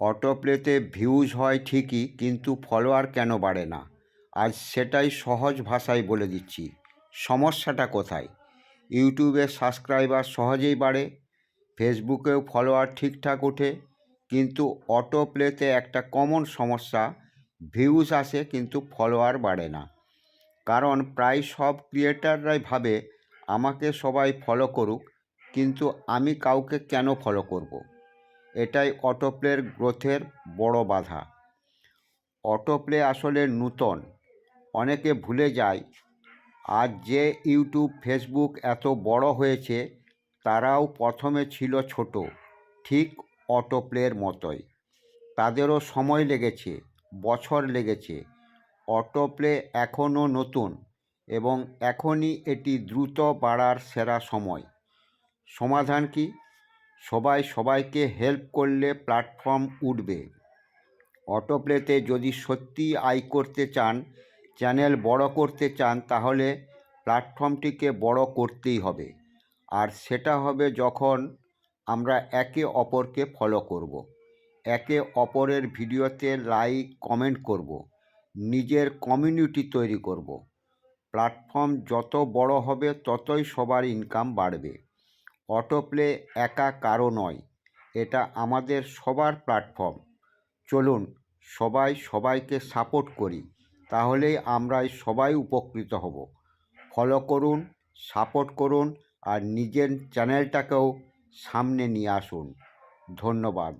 অটোপ্লেতে views হয় ঠিকই, কিন্তু ফলোয়ার কেন বাড়ে না? আজ সেটাই সহজ ভাষায় বলে দিচ্ছি। সমস্যাটা কোথায়? ইউটিউবে সাবস্ক্রাইবার সহজেই বাড়ে, ফেসবুকেও ফলোয়ার ঠিকঠাক ওঠে, কিন্তু অটোপ্লেতে একটা কমন সমস্যা, ভিউজ আসে কিন্তু ফলোয়ার বাড়ে না। কারণ প্রায় সব ক্রিয়েটাররাই ভাবে আমাকে সবাই ফলো করুক, কিন্তু আমি কাউকে কেন ফলো করব? এটাই অটোপ্লের গ্রোথের বড় বাধা। অটোপ্লে আসলে নূতন, অনেকে ভুলে যায় আজ যে ইউটিউব ফেসবুক এত বড় হয়েছে, তারাও প্রথমে ছিল ছোট, ঠিক অটোপ্লের মতোই। তাদেরও সময় লেগেছে, বছর লেগেছে। অটোপ্লে এখনও নতুন, এবং এখনই এটি দ্রুত বাড়ার সেরা সময়। সমাধান কি? সবাই সবাইকে হেল্প করলে প্ল্যাটফর্ম উঠবে। অটোপ্লেতে যদি সত্যি আয় করতে চান, চ্যানেল বড় করতে চান, তাহলে প্ল্যাটফর্মটিকে বড় করতেই হবে। আর সেটা হবে যখন আমরা একে অপরকে ফলো করব, একে অপরের ভিডিওতে লাইক কমেন্ট করব, নিজের কমিউনিটি তৈরি করব। প্ল্যাটফর্ম যত বড় হবে ততই সবার ইনকাম বাড়বে। অটোপ্লে একা কারো নয়, এটা আমাদের সবার প্ল্যাটফর্ম। চলুন সবাই সবাইকে সাপোর্ট করি, তাহলেই আমরাই সবাই উপকৃত হব। ফলো করুন, সাপোর্ট করুন, আর নিজের চ্যানেলটাকেও সামনে নিয়ে আসুন। ধন্যবাদ।